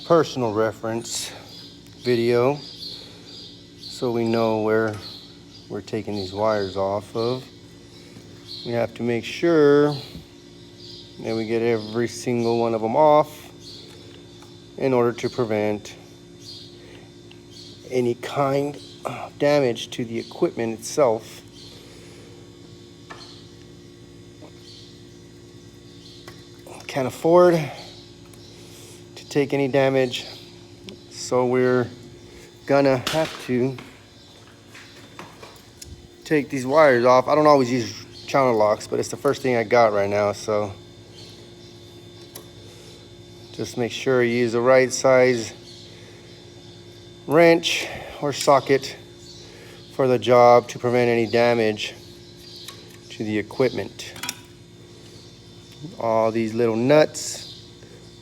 personal reference video so we know where we're taking these wires off of. We have to make sure that we get every single one of them off in order to prevent any kind of damage to the equipment itself. Can't afford to take any damage, so we're gonna have to take these wires off. I don't always use channel locks, but it's the first thing I got right now, so just make sure you use the right size wrench or socket for the job to prevent any damage to the equipment. All these little nuts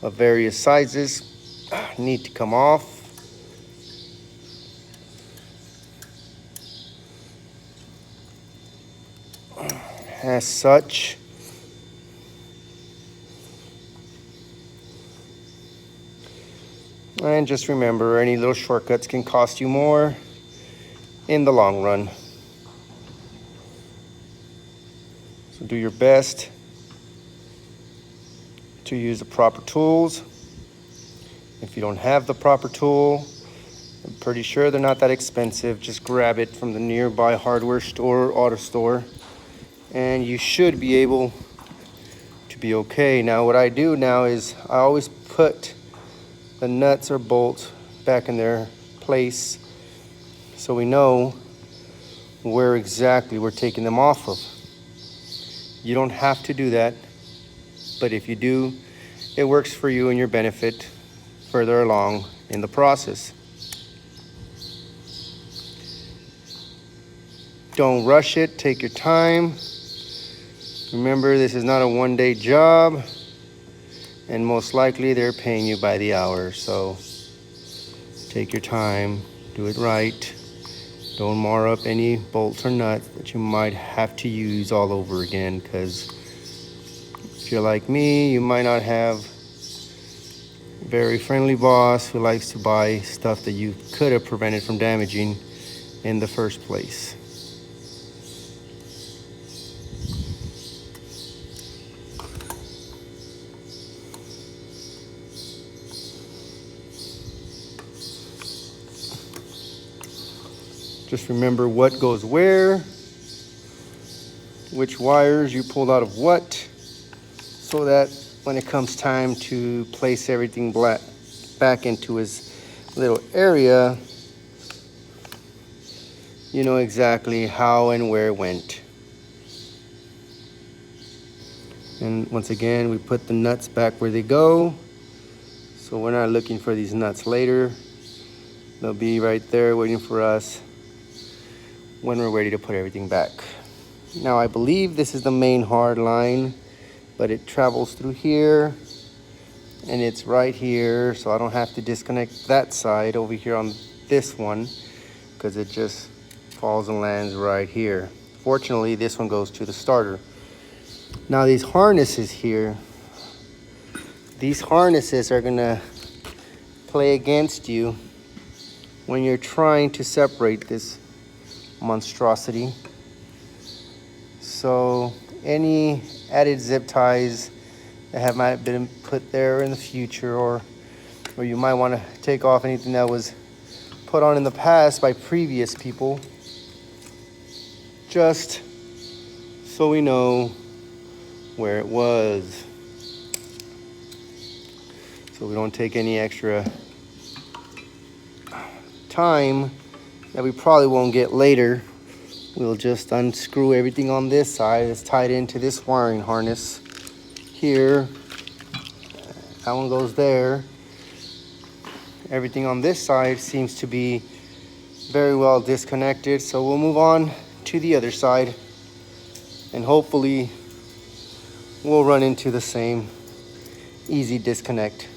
of various sizes need to come off. As such, and just remember, any little shortcuts can cost you more in the long run. So do your best to use the proper tools. If you don't have the proper tool, I'm pretty sure they're not that expensive. Just grab it from the nearby hardware store or auto store, and you should be able to be okay. Now, what I do now is I always put the nuts or bolts back in their place so we know where exactly we're taking them off of. You don't have to do that, but if you do, it works for you and your benefit further along in the process. Don't rush it, take your time. Remember, this is not a one-day job, and most likely they're paying you by the hour, so take your time, do it right. Don't mar up any bolts or nuts that you might have to use all over again, because if you're like me, you might not have a very friendly boss who likes to buy stuff that you could have prevented from damaging in the first place. Just remember what goes where, which wires you pulled out of what, so that when it comes time to place everything back into his little area, you know exactly how and where it went. And once again, we put the nuts back where they go, so we're not looking for these nuts later. They'll be right there waiting for us when we're ready to put everything back. Now, I believe this is the main hard line, but it travels through here and it's right here, so I don't have to disconnect that side over here on this one, because it just falls and lands right here. Fortunately, this one goes to the starter. Now, these harnesses here, these harnesses are gonna play against you when you're trying to separate this monstrosity. So any added zip ties that might have been put there in the future, or you might want to take off anything that was put on in the past by previous people, just so we know where it was, so we don't take any extra time that we probably won't get later. We'll just unscrew everything on this side that's tied into this wiring harness here. That one goes there. Everything on this side seems to be very well disconnected, so we'll move on to the other side, and hopefully we'll run into the same easy disconnect.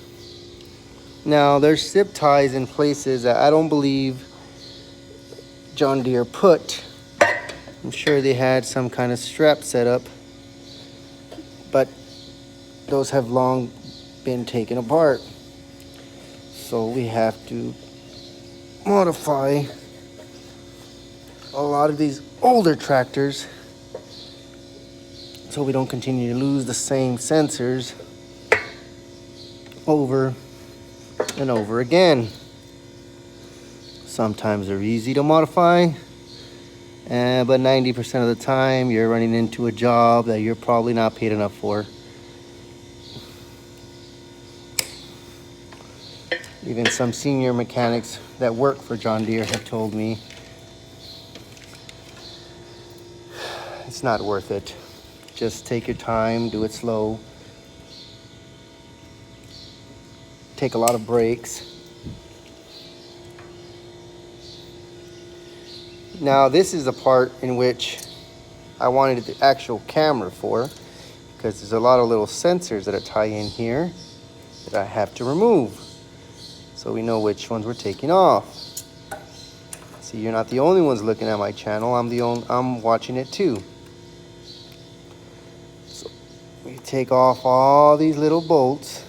Now, there's zip ties in places that I don't believe John Deere put. I'm sure they had some kind of strap set up, but those have long been taken apart. So we have to modify a lot of these older tractors so we don't continue to lose the same sensors over and over again. Sometimes they're easy to modify, but 90% of the time you're running into a job that you're probably not paid enough for. Even some senior mechanics that work for John Deere have told me it's not worth it. Just take your time, do it slow. Take a lot of breaks. Now this is the part in which I wanted the actual camera for, because there's a lot of little sensors that tie in here that I have to remove, so we know which ones we're taking off. See, you're not the only ones looking at my channel. I'm watching it too. So we take off all these little bolts.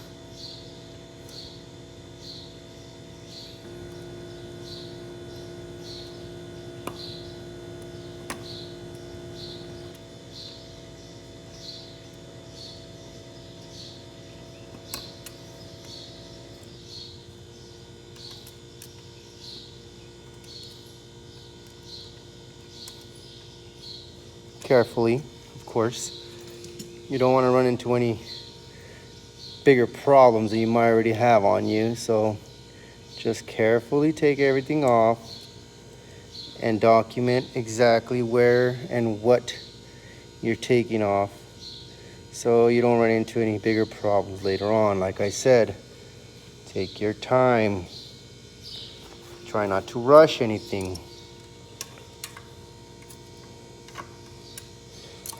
Carefully, of course. You don't want to run into any bigger problems that you might already have on you, so just carefully take everything off and document exactly where and what you're taking off, so you don't run into any bigger problems later on. Like I said, take your time. Try not to rush anything.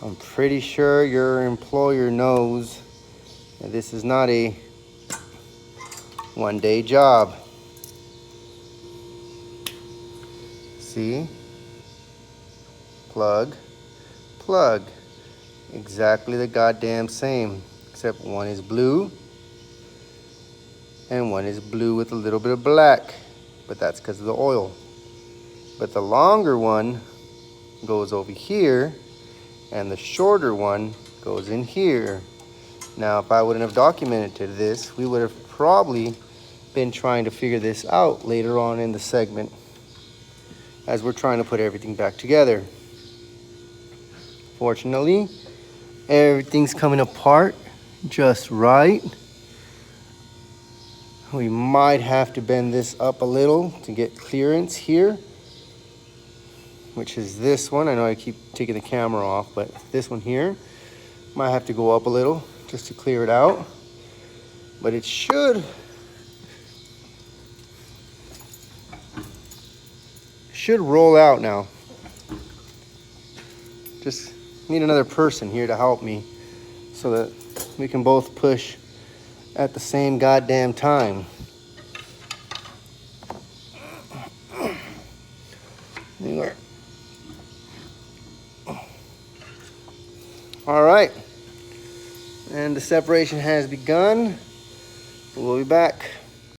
I'm pretty sure your employer knows that this is not a one-day job. See? Plug, plug. Exactly the goddamn same, except one is blue and one is blue with a little bit of black, but that's because of the oil. But the longer one goes over here, and the shorter one goes in here. Now, if I wouldn't have documented this, we would have probably been trying to figure this out later on in the segment as we're trying to put everything back together. Fortunately, everything's coming apart just right. We might have to bend this up a little to get clearance here, which is this one. I know I keep taking the camera off, but this one here might have to go up a little just to clear it out. But it should roll out now. Just need another person here to help me so that we can both push at the same goddamn time. Anywhere. All right, and the separation has begun. We'll be back.